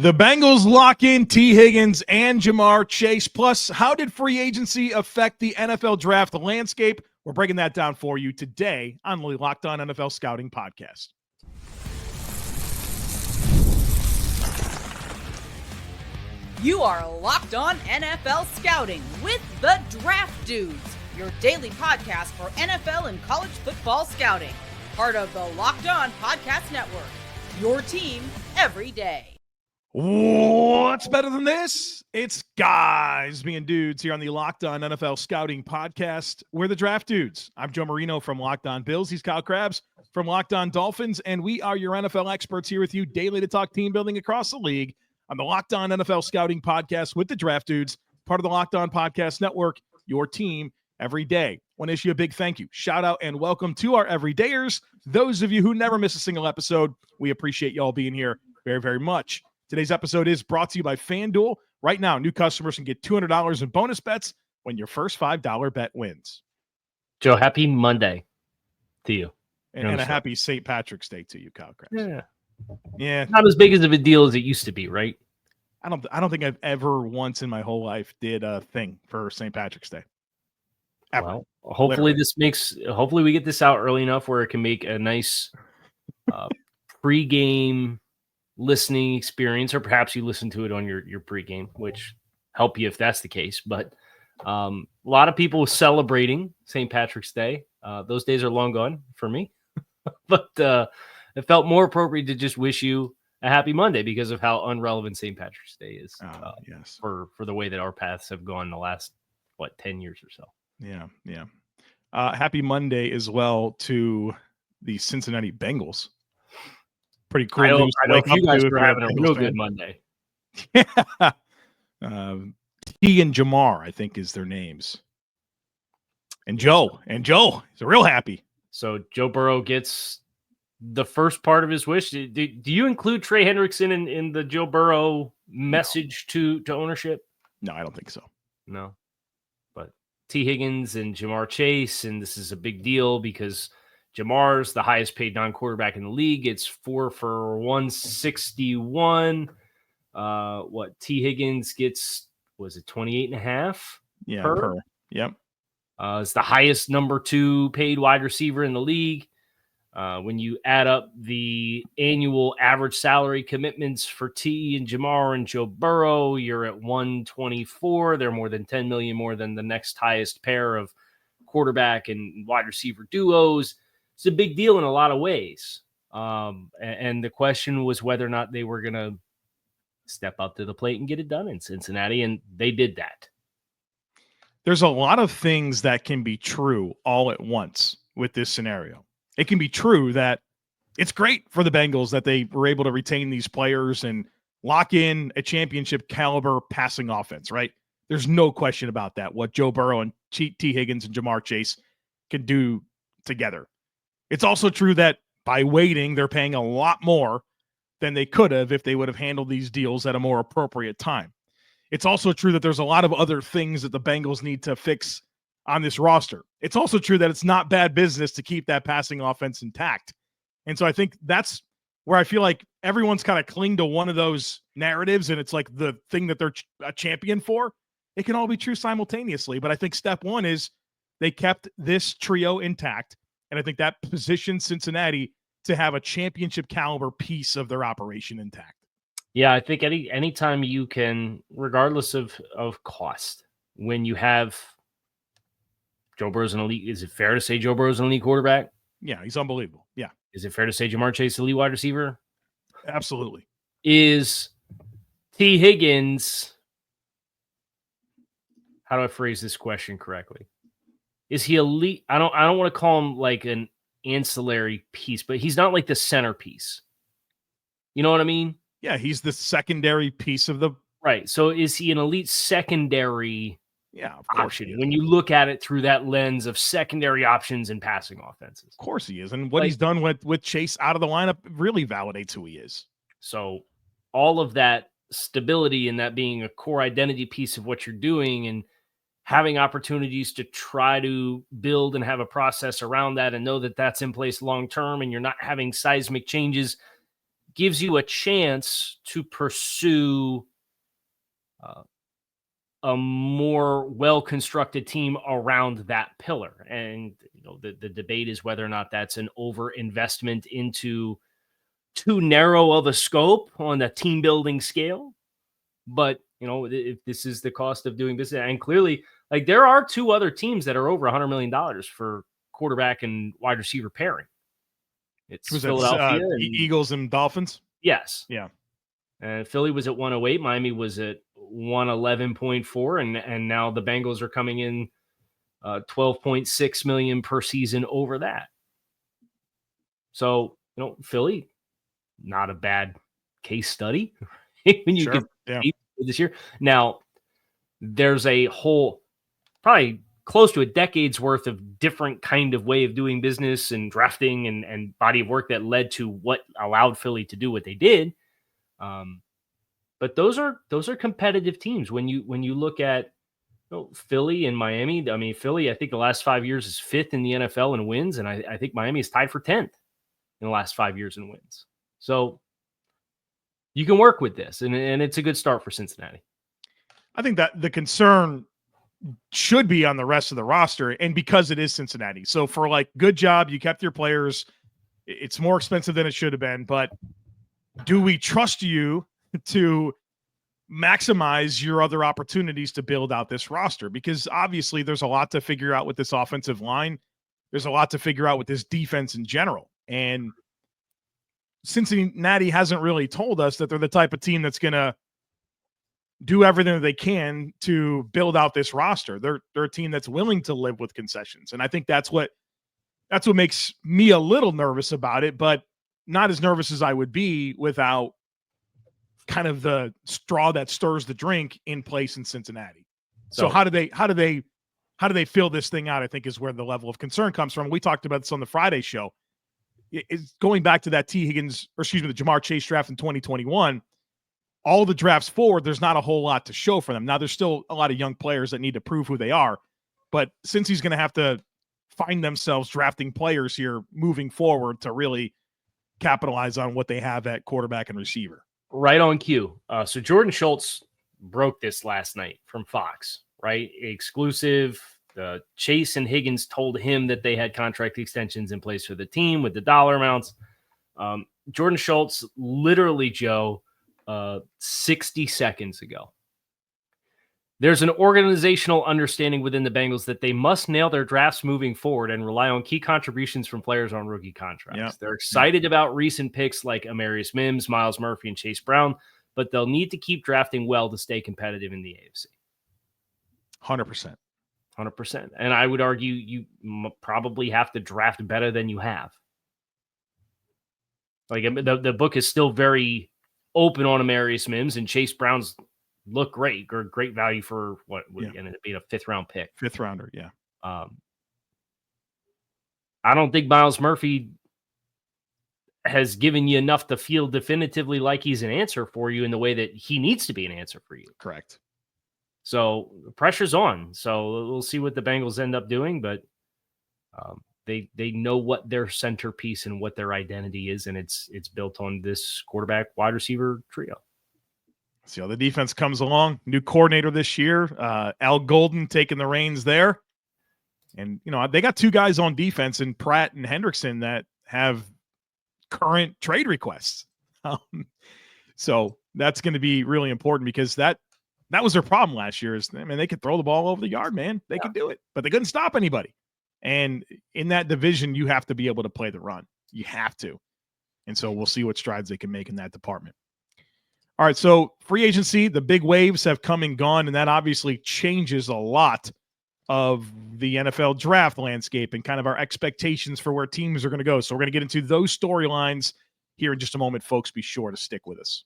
The Bengals lock in Tee Higgins and Ja'Marr Chase. Plus, how did free agency affect the NFL draft landscape? We're breaking that down for you today on the Locked On NFL Scouting Podcast. You are Locked On NFL Scouting with the Draft Dudes, your daily podcast for NFL and college football scouting. Part of the Locked On Podcast Network, your team every day. What's better than this? It's guys being dudes here on the Locked On NFL Scouting Podcast. We're the Draft Dudes. I'm Joe Marino from Locked On Bills. He's Kyle Crabbs from Locked On Dolphins, and we are your NFL experts here with you daily to talk team building across the league on the Locked On NFL Scouting Podcast with the Draft Dudes, part of the Locked On Podcast Network, your team every day. Want to issue a big thank you, shout out, and welcome to our everydayers. Those of you who never miss a single episode, we appreciate y'all being here very, very much. Today's episode is brought to you by FanDuel. Right now, new customers can get $200 in bonus bets when your first $5 bet wins. Joe, happy Monday to you. And a happy St. Patrick's Day to you, Kyle Crabbs. Yeah. Not as big as of a deal as it used to be, right? I don't think I've ever once in my whole life did a thing for St. Patrick's Day. Ever. Well, hopefully hopefully we get this out early enough where it can make a nice pre-game listening experience, or perhaps you listen to it on your pregame, which help you if that's the case. But a lot of people celebrating St. Patrick's Day. Those days are long gone for me, but it felt more appropriate to just wish you a happy Monday because of how unrelevant St. Patrick's Day is. Yes, for the way that our paths have gone the last 10 years or so. Yeah. Happy Monday as well to the Cincinnati Bengals. Pretty cool. I know you guys were having a real good Monday. Yeah. Tee and Ja'Marr, I think, is their names. And Joe, he's real happy. So Joe Burrow gets the first part of his wish. Do you include Trey Hendrickson in the Joe Burrow message to ownership? No, I don't think so. No. But Tee Higgins and Ja'Marr Chase, and this is a big deal because Ja'Marr's the highest paid non-quarterback in the league. It's 4 for $161. Tee Higgins gets, was it 28.5? Yeah, per. Yep. It's the highest number 2 paid wide receiver in the league. When you add up the annual average salary commitments for Tee and Ja'Marr and Joe Burrow, you're at 124. They're more than $10 million more than the next highest pair of quarterback and wide receiver duos. It's a big deal in a lot of ways. And the question was whether or not they were going to step up to the plate and get it done in Cincinnati, and they did that. There's a lot of things that can be true all at once with this scenario. It can be true that it's great for the Bengals that they were able to retain these players and lock in a championship caliber passing offense, right? There's no question about that, what Joe Burrow and Tee Higgins and Ja'Marr Chase can do together. It's also true that by waiting, they're paying a lot more than they could have if they would have handled these deals at a more appropriate time. It's also true that there's a lot of other things that the Bengals need to fix on this roster. It's also true that it's not bad business to keep that passing offense intact. And so I think that's where I feel like everyone's kind of cling to one of those narratives, and it's like the thing that they're a champion for. It can all be true simultaneously, but I think step one is they kept this trio intact, and I think that positions Cincinnati to have a championship caliber piece of their operation intact. Yeah, I think anytime you can, regardless of cost, when you have Joe Burrow's an elite, is it fair to say Joe Burrow's an elite quarterback? Yeah, he's unbelievable. Yeah. Is it fair to say Ja'Marr Chase, elite wide receiver? Absolutely. Is Tee Higgins, how do I phrase this question correctly? Is he elite? I don't want to call him like an ancillary piece, but he's not like the centerpiece. You know what I mean? Yeah, he's the secondary piece of the... Right. So is he an elite secondary of course option when you look at it through that lens of secondary options and passing offenses? Of course he is. And what he's done with Chase out of the lineup really validates who he is. So all of that stability and that being a core identity piece of what you're doing and having opportunities to try to build and have a process around that and know that that's in place long-term and you're not having seismic changes gives you a chance to pursue a more well-constructed team around that pillar. And the debate is whether or not that's an over-investment into too narrow of a scope on the team building scale. But, if this is the cost of doing business, and clearly, like, there are two other teams that are over $100 million for quarterback and wide receiver pairing. It's Philadelphia, Eagles and Dolphins. Yes. Yeah. Philly was at 108. Miami was at 111.4. And now the Bengals are coming in 12.6 million per season over that. So, Philly, not a bad case study when you can this year. Now, there's a whole probably close to a decade's worth of different kind of way of doing business and drafting and body of work that led to what allowed Philly to do what they did. But those are competitive teams. When you look at Philly and Miami, I mean, Philly, I think the last 5 years is 5th in the NFL in wins, and I think Miami is tied for 10th in the last 5 years in wins. So you can work with this, and it's a good start for Cincinnati. I think that the concern should be on the rest of the roster, and because it is Cincinnati. So for good job, you kept your players. It's more expensive than it should have been, but do we trust you to maximize your other opportunities to build out this roster? Because obviously there's a lot to figure out with this offensive line. There's a lot to figure out with this defense in general. And Cincinnati hasn't really told us that they're the type of team that's going to do everything that they can to build out this roster. They're a team that's willing to live with concessions. And I think that's what makes me a little nervous about it, but not as nervous as I would be without kind of the straw that stirs the drink in place in Cincinnati. So how do they fill this thing out, I think, is where the level of concern comes from. We talked about this on the Friday show. It's going back to that the Ja'Marr Chase draft in 2021. All the drafts forward, there's not a whole lot to show for them. Now, there's still a lot of young players that need to prove who they are. But since he's going to have to find themselves drafting players here moving forward to really capitalize on what they have at quarterback and receiver. Right on cue. So Jordan Schultz broke this last night from Fox, right? Exclusive. Chase and Higgins told him that they had contract extensions in place for the team with the dollar amounts. Jordan Schultz literally, Joe, 60 seconds ago. There's an organizational understanding within the Bengals that they must nail their drafts moving forward and rely on key contributions from players on rookie contracts. Yep. They're excited about recent picks like Amarius Mims, Miles Murphy, and Chase Brown, but they'll need to keep drafting well to stay competitive in the AFC. 100%. 100%. And I would argue you probably have to draft better than you have. Like the book is still very open on Amarius Mims, and Chase Brown's look great, or great value for what ended up being a 5th round pick. 5th rounder, yeah. I don't think Miles Murphy has given you enough to feel definitively like he's an answer for you in the way that he needs to be an answer for you. Correct. So the pressure's on. So we'll see what the Bengals end up doing, but they know what their centerpiece and what their identity is, and it's built on this quarterback wide receiver trio. See how the defense comes along. New coordinator this year, Al Golden taking the reins there. And, they got 2 guys on defense in Pratt and Hendrickson that have current trade requests. So that's going to be really important because that was their problem last year. They could throw the ball over the yard, man. They could do it, but they couldn't stop anybody. And in that division, you have to be able to play the run. You have to. And so we'll see what strides they can make in that department. All right, so free agency, the big waves have come and gone, and that obviously changes a lot of the NFL draft landscape and kind of our expectations for where teams are going to go. So we're going to get into those storylines here in just a moment, folks. Be sure to stick with us.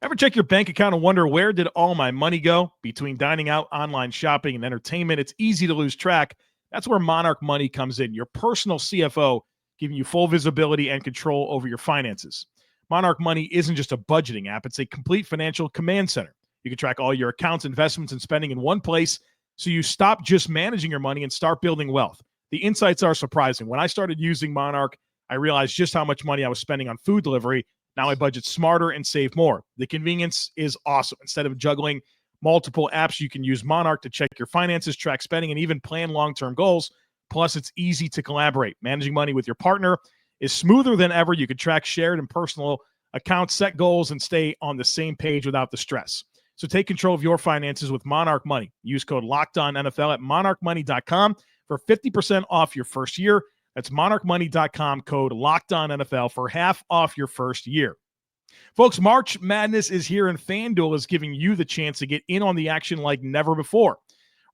Ever check your bank account and wonder, where did all my money go? Between dining out, online shopping, and entertainment, it's easy to lose track. That's where Monarch Money comes in, your personal CFO, giving you full visibility and control over your finances. Monarch Money isn't just a budgeting app. It's a complete financial command center. You can track all your accounts, investments, and spending in one place, so you stop just managing your money and start building wealth. The insights are surprising. When I started using Monarch, I realized just how much money I was spending on food delivery. Now I budget smarter and save more. The convenience is awesome. Instead of juggling multiple apps, you can use Monarch to check your finances, track spending, and even plan long-term goals. Plus, it's easy to collaborate. Managing money with your partner is smoother than ever. You can track shared and personal accounts, set goals, and stay on the same page without the stress. So take control of your finances with Monarch Money. Use code LOCKEDONNFL at monarchmoney.com for 50% off your first year. That's monarchmoney.com, code LOCKEDONNFL for half off your first year. Folks, March Madness is here, and FanDuel is giving you the chance to get in on the action like never before.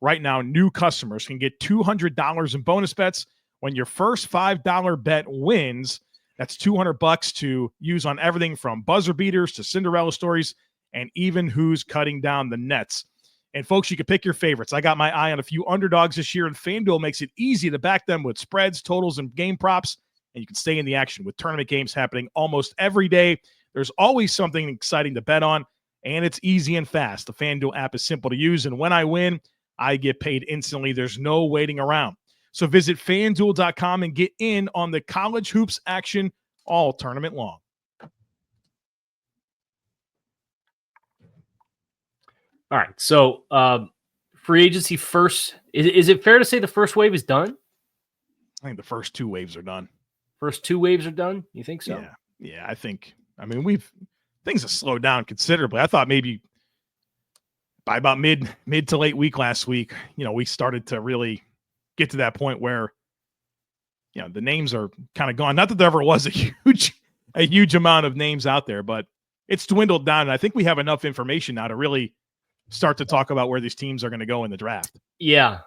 Right now, new customers can get $200 in bonus bets when your first $5 bet wins. That's $200 to use on everything from buzzer beaters to Cinderella stories and even who's cutting down the nets. And folks, you can pick your favorites. I got my eye on a few underdogs this year, and FanDuel makes it easy to back them with spreads, totals, and game props. And you can stay in the action with tournament games happening almost every day. There's always something exciting to bet on, and it's easy and fast. The FanDuel app is simple to use, and when I win, I get paid instantly. There's no waiting around. So visit FanDuel.com and get in on the college hoops action all tournament long. All right. So free agency first. Is it fair to say the first wave is done? I think the first two waves are done. First two waves are done? You think so? Yeah, I think. I mean, things have slowed down considerably. I thought maybe by about mid to late week last week, we started to really get to that point where, the names are kind of gone. Not that there ever was a huge amount of names out there, but it's dwindled down. And I think we have enough information now to really start to talk about where these teams are going to go in the draft. Yeah.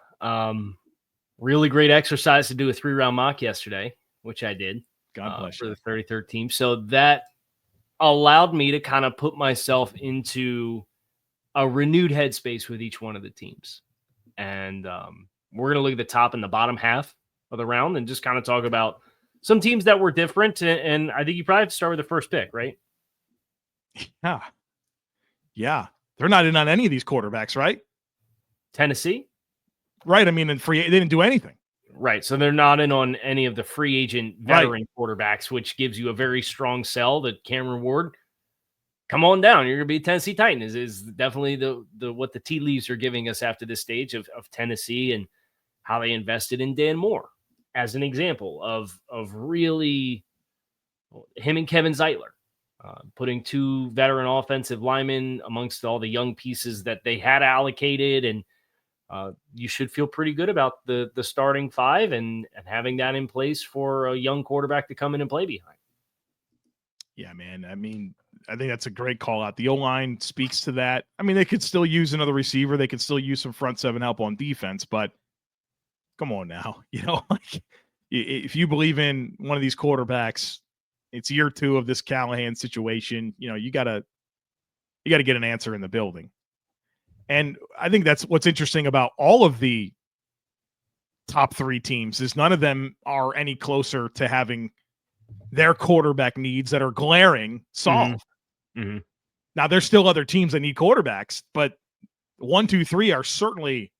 Really great exercise to do a 3-round mock yesterday, which I did. God bless for you. the 33rd team. So that allowed me to kind of put myself into a renewed headspace with each one of the teams. And we're going to look at the top and the bottom half of the round and just kind of talk about some teams that were different. And I think you probably have to start with the first pick, right? Yeah. They're not in on any of these quarterbacks, right? Tennessee? Right. I mean, they didn't do anything. Right. So they're not in on any of the free agent veteran quarterbacks, which gives you a very strong sell that Cameron Ward, come on down. You're going to be a Tennessee Titan is definitely the what the tea leaves are giving us after this stage of Tennessee and how they invested in Dan Moore as an example of really him and Kevin Zeitler. Putting two veteran offensive linemen amongst all the young pieces that they had allocated. And you should feel pretty good about the starting five and having that in place for a young quarterback to come in and play behind. Yeah, man. I mean, I think that's a great call out. The O-line speaks to that. I mean, they could still use another receiver. They could still use some front seven help on defense, but come on now. If you believe in one of these quarterbacks, it's year 2 of this Callahan situation. You got to get an answer in the building. And I think that's what's interesting about all of the top 3 teams is none of them are any closer to having their quarterback needs that are glaring solved. Mm-hmm. Now, there's still other teams that need quarterbacks, but 1, 2, 3 are certainly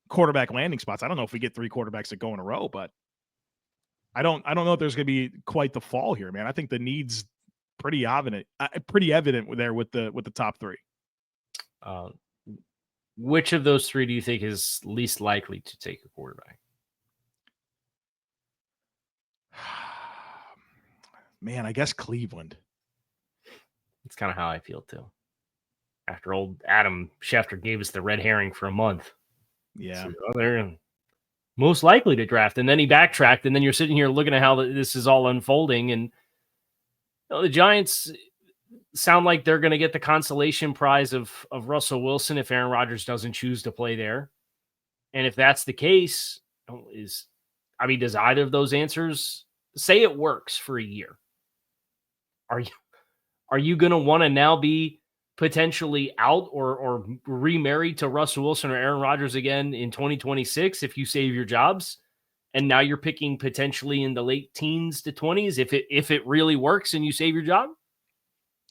quarterback landing spots. I don't know if we get 3 quarterbacks that go in a row, but I don't know if there's going to be quite the fall here, man. I think the need's pretty evident there with the top 3. Which of those 3 do you think is least likely to take a quarterback? Man, I guess Cleveland. It's kind of how I feel too. After old Adam Schefter gave us the red herring for a month. Yeah. So, they're most likely to draft. And then he backtracked. And then you're sitting here looking at how this is all unfolding. And the Giants sound like they're going to get the consolation prize of Russell Wilson if Aaron Rodgers doesn't choose to play there. And if that's the case, does either of those answers say it works for a year? Are you going to want to now be potentially out or remarried to Russell Wilson or Aaron Rodgers again in 2026 if you save your jobs? And now you're picking potentially in the late teens to 20s if it really works and you save your job?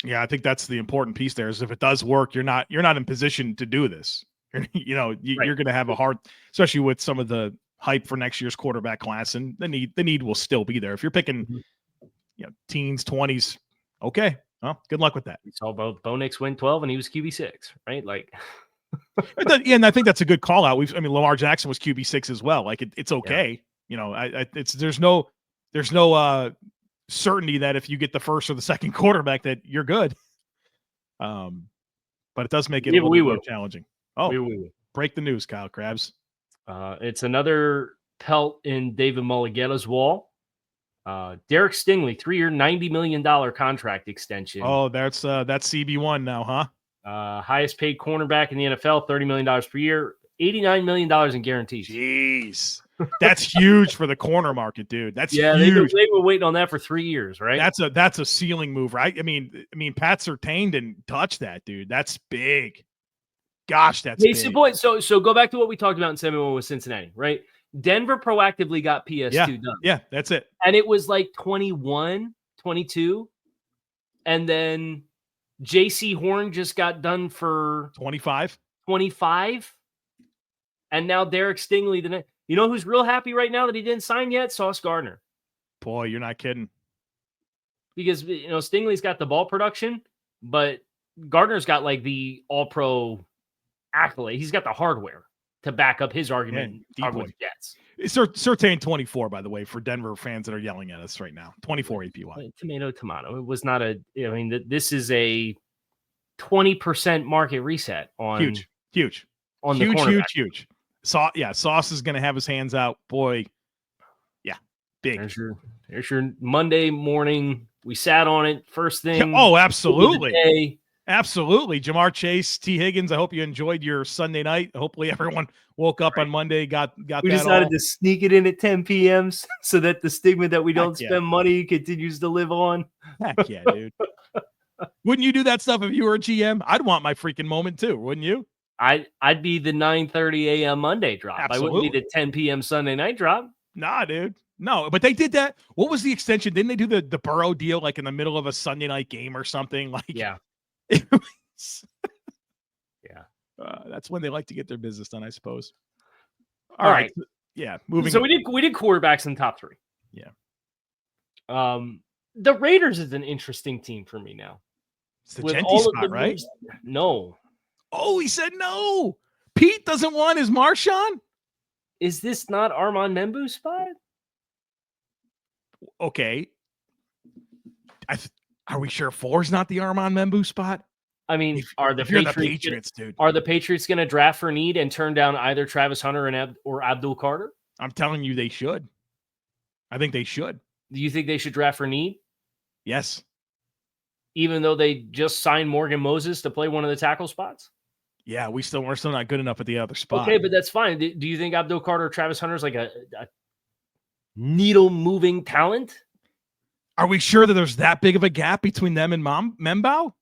Yeah, I think that's the important piece there is if it does work, you're not in position to do this. You're going to have a hard, especially with some of the hype for next year's quarterback class, and the need will still be there. If you're picking, teens, 20s, okay, well, good luck with that. We saw Bo Nix win 12, and he was QB6, right? Like, and I think that's a good call out. Lamar Jackson was QB6 as well. Like it's okay. There's no certainty that if you get the first or the second quarterback that you're good. But it does make it a little bit more challenging. Oh, we break the news, Kyle Crabbs. It's another pelt in David Mulligeta's wall. Derek Stingley, 3-year, $90 million contract extension. Oh, that's CB1 now, huh? Highest paid cornerback in the NFL, $30 million per year, $89 million in guarantees. Jeez. That's huge for the corner market, dude. That's huge. They were waiting on that for 3 years, right? That's a ceiling move, right? I mean, Pat Surtain didn't touch that, dude. That's big. Gosh, that's big. Point. So go back to what we talked about in 7-1 with Cincinnati, right? Denver proactively got PS2 done. Yeah, that's it. And it was like 21, 22. And then JC Horn just got done for 25. And now Derek Stingley, you know who's real happy right now that he didn't sign yet? Sauce Gardner. Boy, you're not kidding. Because, Stingley's got the ball production, but Gardner's got like the all-pro accolade. He's got the hardware to back up his argument. Jets. Surtain 24, by the way, for Denver fans that are yelling at us right now. 24 APY. Tomato. It was not this is a 20% market reset on huge. On the cornerback. Huge. Sauce is going to have his hands out. Boy, yeah, big. There's your Monday morning. We sat on it first thing. Oh, absolutely. Absolutely. Ja'Marr Chase, Tee Higgins, I hope you enjoyed your Sunday night. Hopefully everyone woke up on Monday, got we decided to sneak it in at 10 p.m. so that the stigma that we don't spend money continues to live on. Heck yeah, dude. Wouldn't you do that stuff if you were a GM? I'd want my freaking moment too, wouldn't you? I'd be the 9:30 a.m. Monday drop. Absolutely. I wouldn't be the 10 p.m. Sunday night drop. Nah, dude. No, but they did that. What was the extension? Didn't they do the Burrow deal like in the middle of a Sunday night game or something? Like, yeah. That's when they like to get their business done, I suppose. All right. Yeah. Moving. So we did quarterbacks in the top 3. Yeah. The Raiders is an interesting team for me now. It's the Genty spot, right? No. Oh, he said no. Pete doesn't want his Marshawn. Is this not Armand Membu's spot? Okay. Are we sure 4's not the Armand Membu spot? I mean, are the Patriots, dude? Are the Patriots going to draft for need and turn down either Travis Hunter or Abdul Carter? I'm telling you, they should. I think they should. Do you think they should draft for need? Yes. Even though they just signed Morgan Moses to play one of the tackle spots? Yeah, we're still not good enough at the other spot. Okay, but that's fine. Do you think Abdul Carter or Travis Hunter is like a needle-moving talent? Are we sure that there's that big of a gap between them and Membao?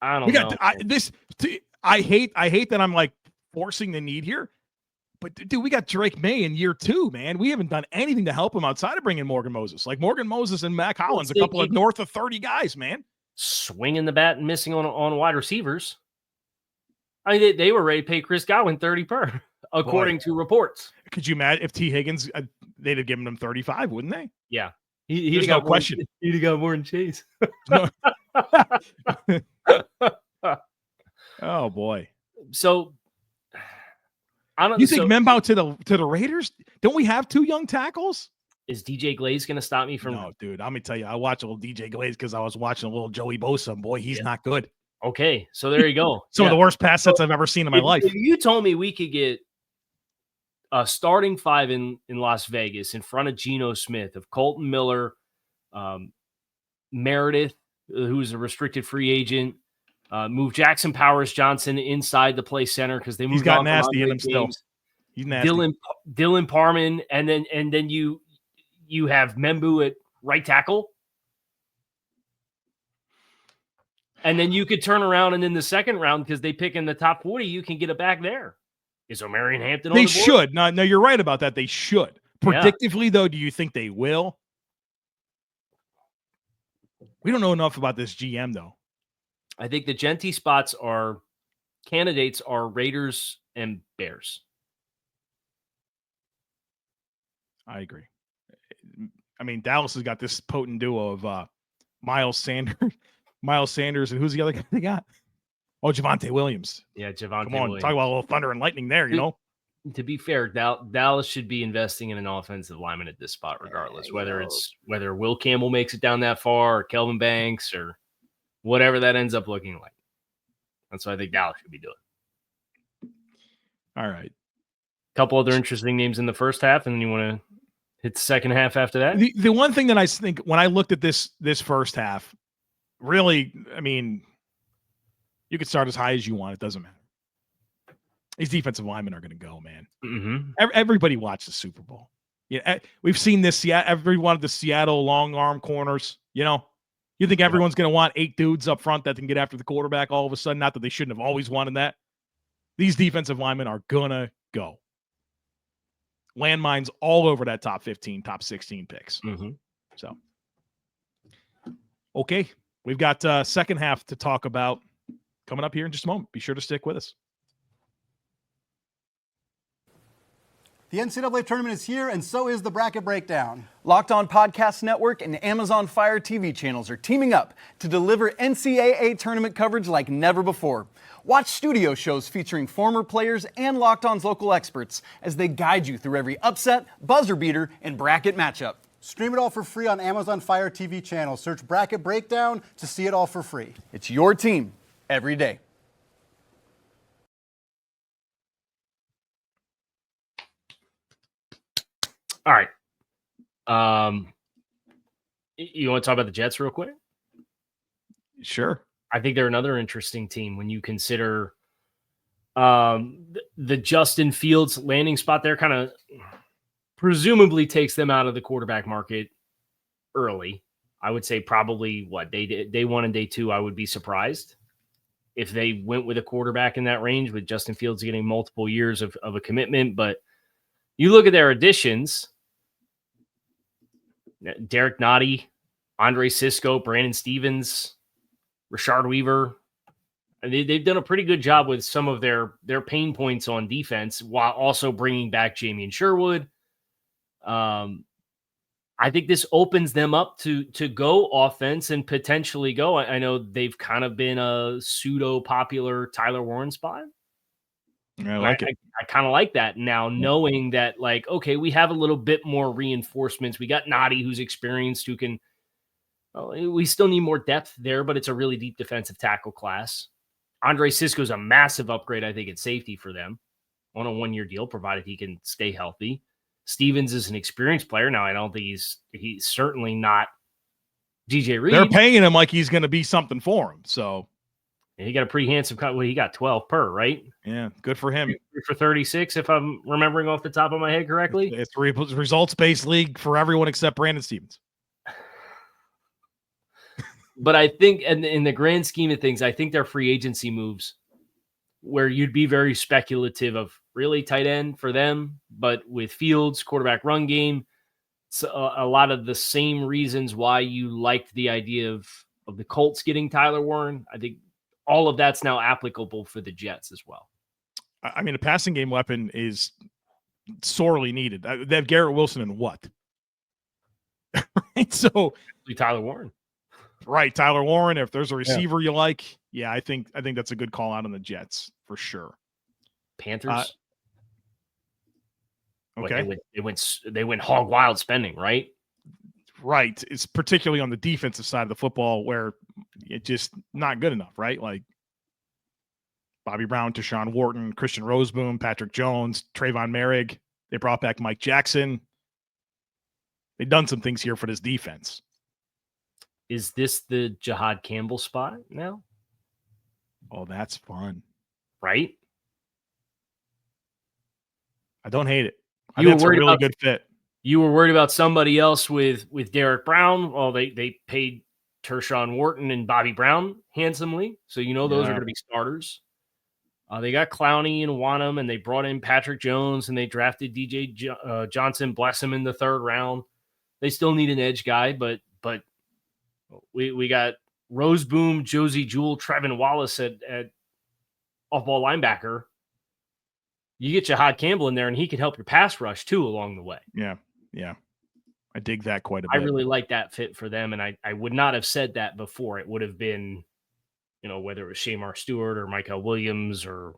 I don't know. I hate that I'm like forcing the need here. But, dude, we got Drake May in year 2, man. We haven't done anything to help him outside of bringing Morgan Moses. Like Morgan Moses and Mac Hollins, a couple of north of 30 guys, man. Swinging the bat and missing on wide receivers. I mean, they were ready to pay Chris Godwin 30 per, according to reports. Could you imagine if Tee Higgins, they'd have given him 35, wouldn't they? Yeah. There's no question. He'd have got more than Chase. Oh, boy. So, I don't. You think Membao to the Raiders? Don't we have 2 young tackles? Is DJ Glaze going to stop me from? No, dude. I'm gonna tell you, I watch a little DJ Glaze because I was watching a little Joey Bosa. Boy, he's not good. Okay, so there you go. Some of the worst pass sets I've ever seen in my life. If you told me we could get a starting 5 in Las Vegas in front of Geno Smith, of Colton Miller, Meredith, who's a restricted free agent, move Jackson Powers Johnson inside the play center because they moved. He's got nasty in him still. He's nasty. Dylan Parman, and then you have Membu at right tackle. And then you could turn around and in the second round, because they pick in the top 40, you can get it back there. Is Omarion Hampton on the board? They should. No, you're right about that. They should. Predictively, though, do you think they will? We don't know enough about this GM, though. I think the Genty candidates are Raiders and Bears. I agree. I mean, Dallas has got this potent duo of Miles Sanders, and who's the other guy they got? Oh, Javonte Williams. Yeah, Javonte Come on, Williams. talk about a little thunder and lightning there, you know? To be fair, Dallas should be investing in an offensive lineman at this spot, regardless, whether Will Campbell makes it down that far or Kelvin Banks or whatever that ends up looking like. That's what I think Dallas should be doing. All right. A couple other interesting names in the first half, and then you want to hit the second half after that? The one thing that I think when I looked at this first half, really, I mean, you could start as high as you want. It doesn't matter. These defensive linemen are going to go, man. Mm-hmm. Everybody watched the Super Bowl. Yeah, we've seen this. Every one of the Seattle long arm corners. You know, you think everyone's going to want 8 dudes up front that can get after the quarterback all of a sudden? Not that they shouldn't have always wanted that. These defensive linemen are gonna go. Landmines all over that top 15, top 16 picks. Mm-hmm. So, okay, we've got second half to talk about coming up here in just a moment. Be sure to stick with us. The NCAA tournament is here, and so is the Bracket Breakdown. Locked On Podcast Network and Amazon Fire TV channels are teaming up to deliver NCAA tournament coverage like never before. Watch studio shows featuring former players and Locked On's local experts as they guide you through every upset, buzzer beater, and bracket matchup. Stream it all for free on Amazon Fire TV channel. Search Bracket Breakdown to see it all for free. It's your team every day. All right. You want to talk about the Jets real quick? Sure. I think they're another interesting team when you consider the Justin Fields landing spot there kind of presumably takes them out of the quarterback market early. I would say probably day 1 and day 2, I would be surprised if they went with a quarterback in that range with Justin Fields getting multiple years of a commitment. But you look at their additions, Derek Nottie, Andre Sisco, Brandon Stevens, Rashard Weaver. They've done a pretty good job with some of their pain points on defense while also bringing back Jamie and Sherwood. I think this opens them up to go offense and potentially go. I know they've kind of been a pseudo popular Tyler Warren spot. I like it. I kind of like that now, knowing that, like, okay, we have a little bit more reinforcements. We got Nottie, who's experienced, who can. Well, we still need more depth there, but it's a really deep defensive tackle class. Andre Sisco is a massive upgrade, I think, at safety for them on a 1-year deal, provided he can stay healthy. Stevens is an experienced player. Now, I don't think he's certainly not DJ Reed. They're paying him like he's going to be something for him. So he got a pretty handsome cut. Well, he got 12 per, right? Yeah, good for him. 3 for 36, if I'm remembering off the top of my head correctly. It's a results-based league for everyone except Brandon Stevens. But I think in the grand scheme of things, I think they're free agency moves where you'd be very speculative of really tight end for them. But with Fields, quarterback run game, it's a lot of the same reasons why you liked the idea of the Colts getting Tyler Warren. I think all of that's now applicable for the Jets as well. I mean, a passing game weapon is sorely needed. They have Garrett Wilson and what? Right? So Tyler Warren. Right, Tyler Warren. If there's a receiver you like, yeah, I think that's a good call out on the Jets for sure. Panthers. Okay, they went hog wild spending, right? Right. It's particularly on the defensive side of the football where it's just not good enough, right? Like Bobby Brown, Deshaun Wharton, Christian Roseboom, Patrick Jones, Trayvon Merrick. They brought back Mike Jackson. They've done some things here for this defense. Is this the Jihad Campbell spot now? Oh, that's fun. Right? I don't hate it. I think it's a really good fit. You were worried about somebody else with Derek Brown. Well, they paid Tershawn Wharton and Bobby Brown handsomely. So those are going to be starters. They got Clowney and Wanham, and they brought in Patrick Jones, and they drafted DJ Johnson, bless him, in the 3rd round. They still need an edge guy, but we got Roseboom, Josie Jewell, Trevin Wallace at off-ball linebacker. You get Jihad Campbell in there, and he can help your pass rush, too, along the way. Yeah. Yeah. I dig that quite a I bit. really like that fit for them, and I would not have said that before. It would have been, whether it was Shamar Stewart or Michael Williams or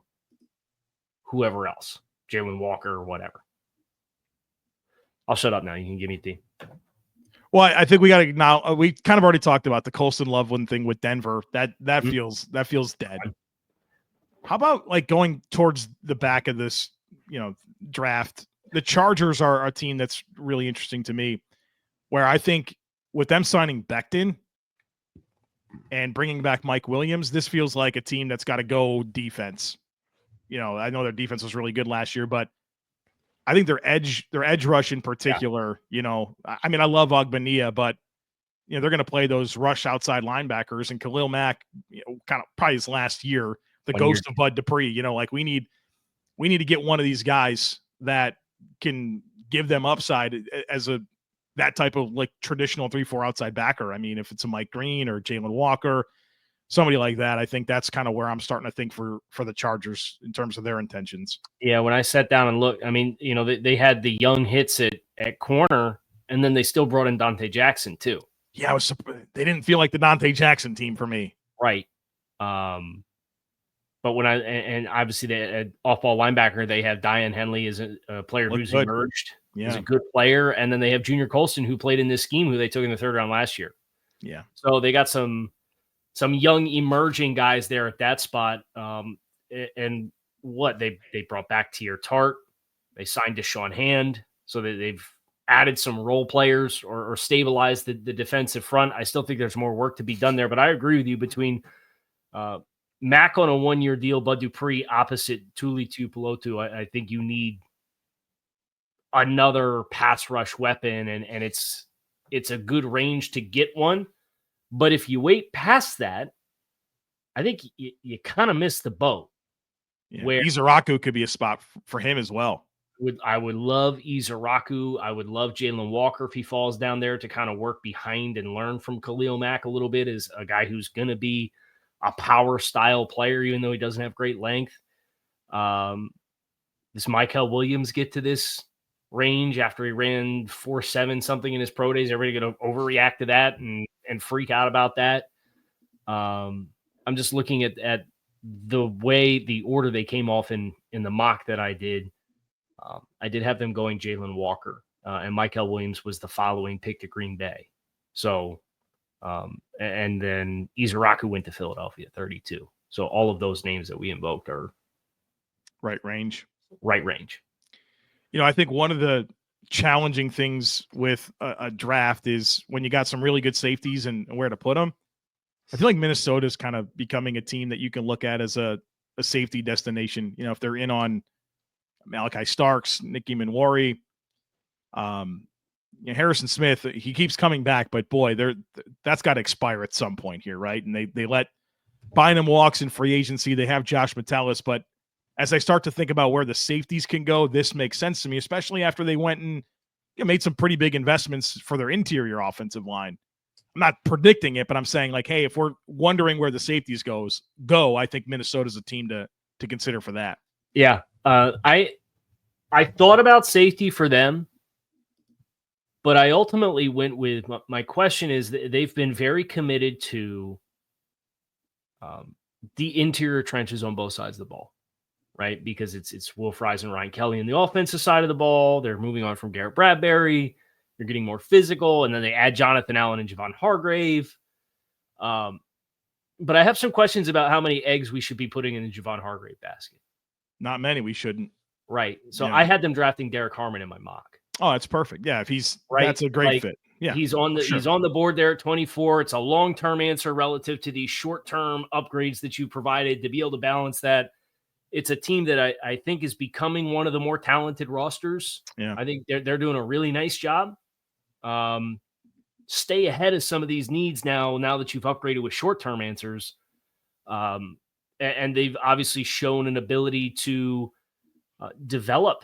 whoever else, Jalen Walker or whatever. I'll shut up now. You can give me D. Well, I think we got to now. We kind of already talked about the Colston Loveland thing with Denver. That feels dead. How about like going towards the back of this, draft? The Chargers are a team that's really interesting to me, where I think with them signing Becton and bringing back Mike Williams, this feels like a team that's got to go defense. I know their defense was really good last year, but I think their edge rush in particular, I mean, I love Ogbania, but they're going to play those rush outside linebackers, and Khalil Mack, kind of probably his last year, the ghost of Bud Dupree, like we need to get one of these guys that can give them upside as that type of like traditional 3-4 outside backer. I mean, if it's a Mike Green or Jalen Walker, somebody like that, I think that's kind of where I'm starting to think for the Chargers in terms of their intentions. Yeah, when I sat down and looked, I mean, they had the young hits at corner, and then they still brought in Dante Jackson too. Yeah, they didn't feel like the Dante Jackson team for me. Right. But when and obviously the off-ball linebacker, they have Diane Henley as a player who's emerged. Yeah. He's a good player. And then they have Junior Colston, who played in this scheme, who they took in the 3rd round last year. Yeah. So they got some young emerging guys there at that spot. And what they brought back Tier Tart. They signed Deshaun Hand. So they've added some role players or stabilized the defensive front. I still think there's more work to be done there, but I agree with you between Mack on a 1-year deal, Bud Dupree opposite Tuli Tuipulotu. I think you need another pass rush weapon, and it's a good range to get one. But if you wait past that, I think you kind of miss the boat. Yeah. Where Izaraku could be a spot for him as well. I would love Izaraku. I would love Jalen Walker if he falls down there to kind of work behind and learn from Khalil Mack a little bit as a guy who's going to be a power style player, even though he doesn't have great length. Does Michael Williams get to this range after he ran 4.7 something in his pro days? Everybody going to overreact to that and freak out about that? I'm just looking at the way the order they came off in the mock that I did. I did have them going Jalen Walker, and Michael Williams was the following pick to Green Bay. So, and then Izaraku went to Philadelphia at 32. So all of those names that we invoked are right range. I think one of the challenging things with a draft is when you got some really good safeties and where to put them. I feel like Minnesota is kind of becoming a team that you can look at as a safety destination. If they're in on Malachi Starks, Nicky Manwari, Harrison Smith, he keeps coming back, but boy, that's got to expire at some point here, right? And they let Bynum walks in free agency. They have Josh Metellus, but as I start to think about where the safeties can go, this makes sense to me, especially after they went and made some pretty big investments for their interior offensive line. I'm not predicting it, but I'm saying like, hey, if we're wondering where the safeties go, I think Minnesota's a team to consider for that. Yeah. I thought about safety for them, but I ultimately went with my question is that they've been very committed to the interior trenches on both sides of the ball, right? Because it's Will Fries and Ryan Kelly on the offensive side of the ball. They're moving on from Garrett Bradbury. They're getting more physical, and then they add Jonathan Allen and Javon Hargrave. But I have some questions about how many eggs we should be putting in the Javon Hargrave basket. Not many. We shouldn't. Right. So I had them drafting Derek Harmon in my mock. Oh, that's perfect. Yeah, if he's right, that's a great fit. Yeah, he's on the board there at 24. It's a long-term answer relative to these short-term upgrades that you provided to be able to balance that. It's a team that I think is becoming one of the more talented rosters. Yeah, I think they're doing a really nice job. Stay ahead of some of these needs now that you've upgraded with short-term answers. And they've obviously shown an ability to develop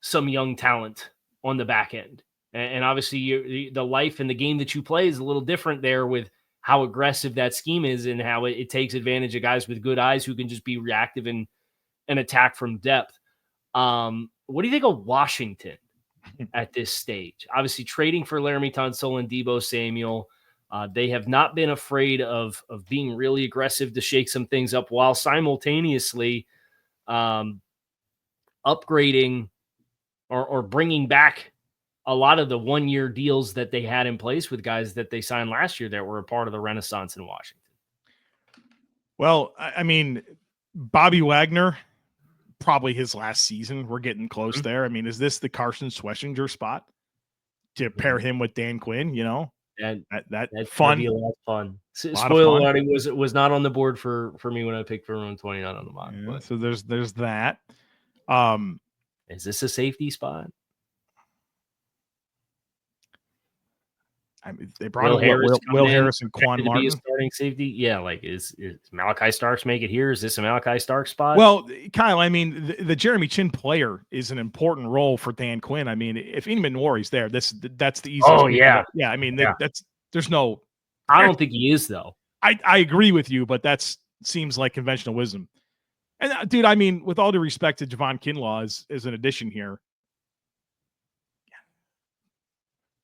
some young talent on the back end. And obviously the life and the game that you play is a little different there with how aggressive that scheme is and how it takes advantage of guys with good eyes who can just be reactive and attack from depth. What do you think of Washington? at this stage. Obviously, trading for Laramie Tunsil and Deebo Samuel, they have not been afraid of being really aggressive to shake some things up while simultaneously upgrading or bringing back a lot of the one-year deals that they had in place with guys that they signed last year that were a part of the Renaissance in Washington. Well, I mean, Bobby Wagner, probably his last season. We're getting close there. I mean, is this the Carson Schlesinger spot to pair him with Dan Quinn? You know, That'd fun. be a lot of fun. Lot of Spoiler fun. alert, it was not on the board for me when I picked for round 29 on the mock. Yeah, But so there's that. is this a safety spot? I mean, they brought Will Harris and Quan to Martin. be a starting safety. Yeah, like is Malachi Starks make it here? Is this a Malachi Starks spot? Well, Kyle, I mean, the Jeremy Chin player is an important role for Dan Quinn. I mean, if Eamon Warry's there, that's the easiest. Oh yeah, yeah. I mean, there's no. I don't think he is though. I agree with you, but that seems like conventional wisdom. And dude, I mean, with all due respect to Javon Kinlaw as an addition here,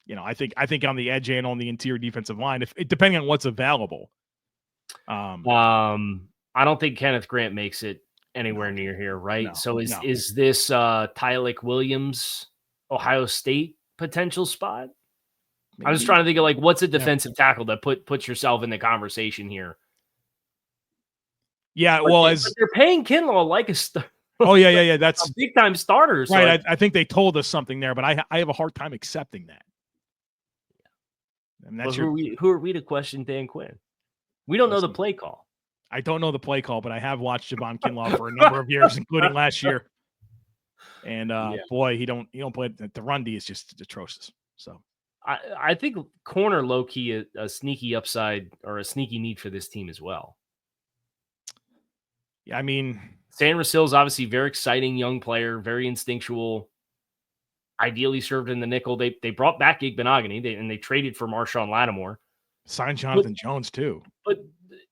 you know, I think on the edge and on the interior defensive line, depending on what's available. I don't think Kenneth Grant makes it anywhere near here, right? No, so is this Tylik Williams, Ohio State potential spot? Maybe. I'm just trying to think of like what's a defensive tackle that puts yourself in the conversation here. Yeah, but they're paying Kinlaw like a star. Oh yeah. That's a big time starter, so right? I think they told us something there, but I have a hard time accepting that. And that's who are we to question Dan Quinn? We don't know the play call. I don't know the play call, but I have watched Javon Kinlaw for a number of years, including last year. And boy, he don't play. The run D is just atrocious. So I think corner low key a sneaky upside or a sneaky need for this team as well. Yeah, I mean, Sandra Sills obviously very exciting young player, very instinctual. Ideally served in the nickel. They brought back Igbenogany and they traded for Marshawn Lattimore. Signed Jonathan Jones too. But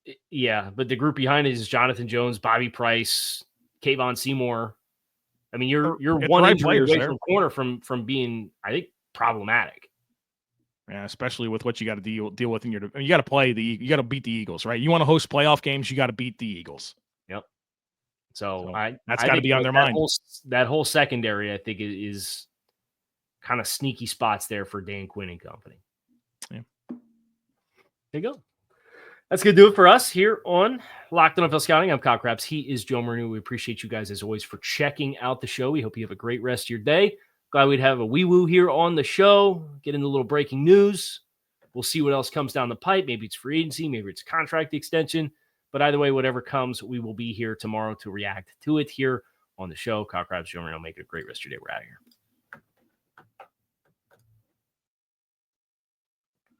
the group behind it is Jonathan Jones, Bobby Price, Kayvon Seymour. I mean, you're one injury away from corner from being, I think, problematic. Yeah, especially with what you got to deal with in you got to you got to beat the Eagles, right? You want to host playoff games, you got to beat the Eagles. Yep. So that's got to be on their mind. That whole secondary, I think, is kind of sneaky spots there for Dan Quinn and company. Yeah. There you go. That's going to do it for us here on Locked On NFL Scouting. I'm Kyle Crabbs. He is Joe Marino. We appreciate you guys, as always, for checking out the show. We hope you have a great rest of your day. Glad we'd have a wee-woo here on the show. Get into a little breaking news. We'll see what else comes down the pipe. Maybe it's free agency. Maybe it's contract extension. But either way, whatever comes, we will be here tomorrow to react to it here on the show. Kyle Crabbs, Joe Marino. Make it a great rest of your day. We're out of here.